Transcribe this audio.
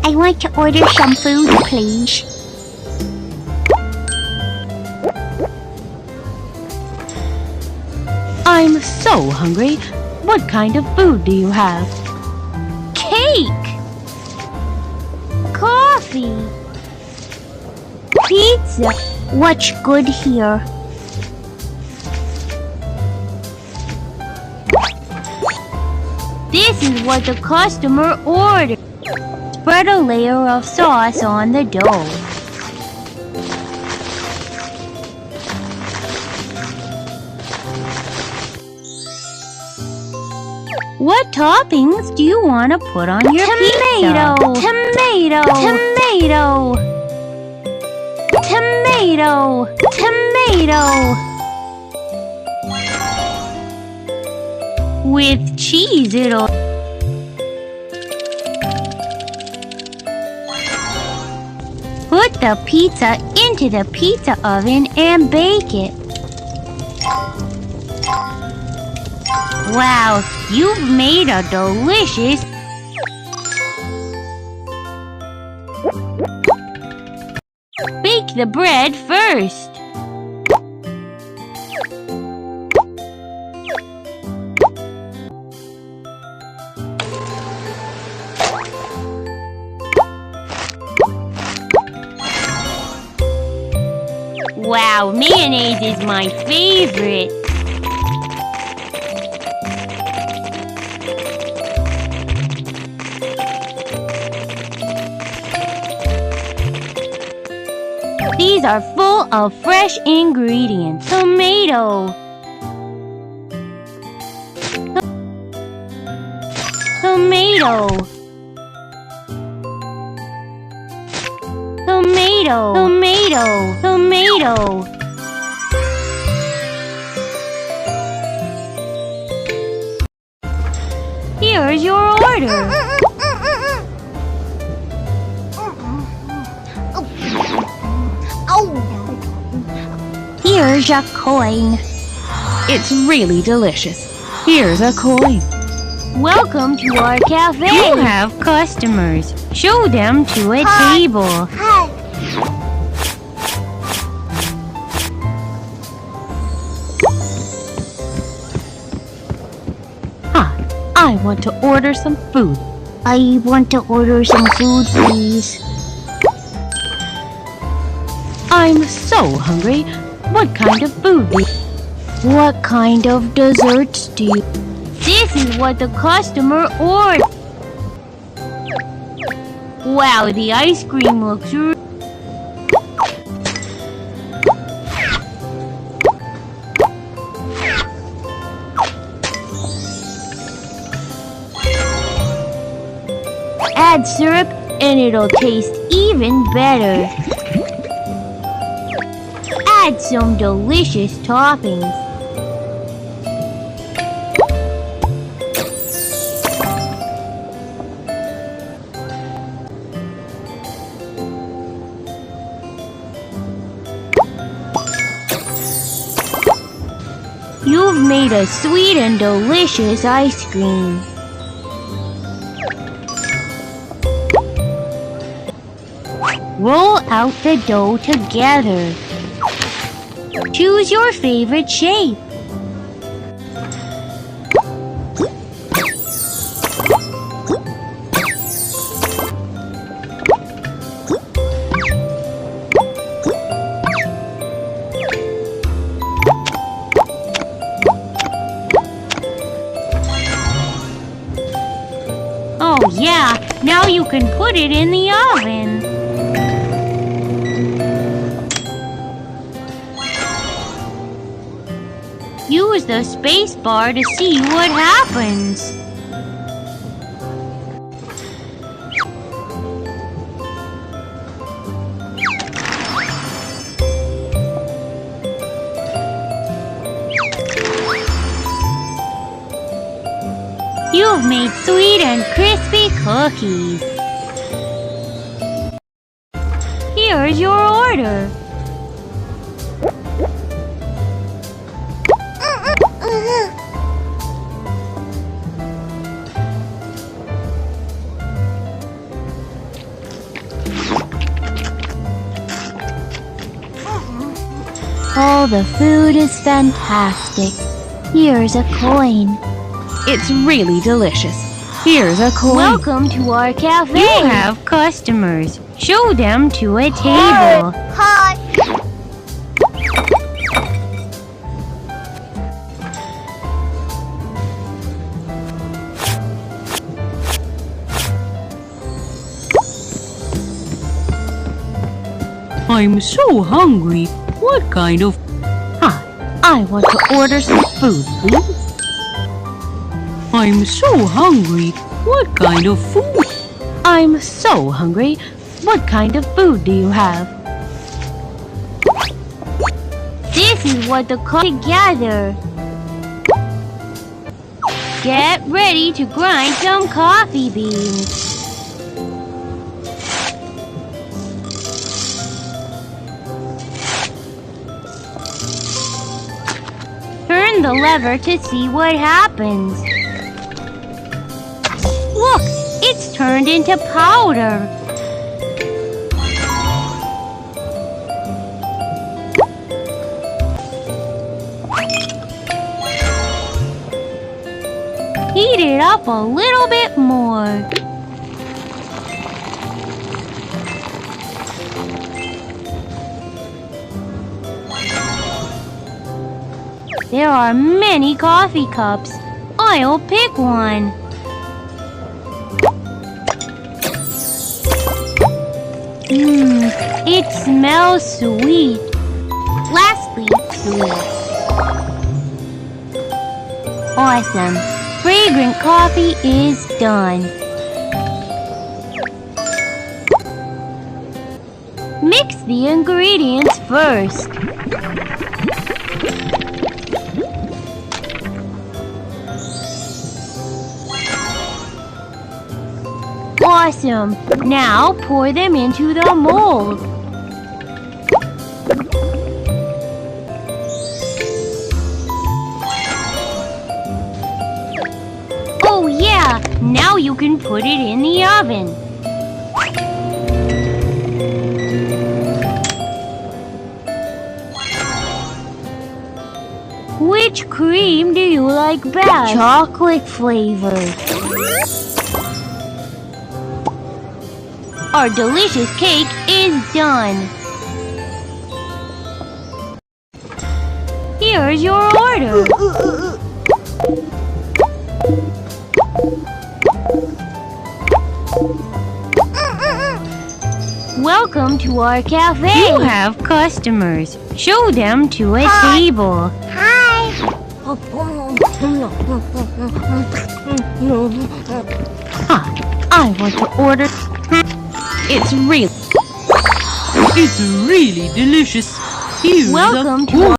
I want to order some food, please. I'm so hungry. What kind of food do you have? Cake! Coffee! Pizza! What's good here? This is what the customer ordered. Spread a layer of sauce on the dough. What toppings do you want to put on your pizza? Tomato! Tomato! Tomato! Tomato! With cheese it'll... Put the pizza into the pizza oven and bake it. Wow, you've made a delicious... Bake the bread first. Wow, mayonnaise is my favorite. These are full of fresh ingredients. Tomato. Tomato. Tomato. Tomato. Tomato. Here's your order. Here's a coin. It's really delicious. Here's a coin. Welcome to our cafe. You have customers. Show them to a table. Hi, I want to order some food. I want to order some food, please. I'm so hungry. What kind of food do you... What kind of desserts do you... This is what the customer ordered. Wow, the ice cream looks Add syrup and it'll taste even better. Add some delicious toppings. You've made a sweet and delicious ice cream. Roll out the dough together. Choose your favorite shape. Oh yeah, now you can put it in the oven. Use the space bar to see what happens. You've made sweet and crispy cookies. Here's your order. All the food is fantastic. Here's a coin. It's really delicious. Here's a coin. Welcome to our cafe. You have customers. Show them to a table. Hi. I'm so hungry. What kind of... Hi, I want to order some food, please. I'm so hungry. What kind of food? I'm so hungry. What kind of food do you have? This is what the together. Get ready to grind some coffee beans. Turn the lever to see what happens. Look, it's turned into powder. Heat it up a little bit more. There are many coffee cups. I'll pick one. It smells sweet. Lastly, sweet. Awesome. Fragrant coffee is done. Mix the ingredients first. Awesome! Now pour them into the mold. Oh yeah! Now you can put it in the oven. Which cream do you like best? Chocolate flavored. Our delicious cake is done. Here's your order. Welcome to our cafe. You have customers. Show them to a table. Hi. Hi, I want to order... It's really delicious. Here's Welcome to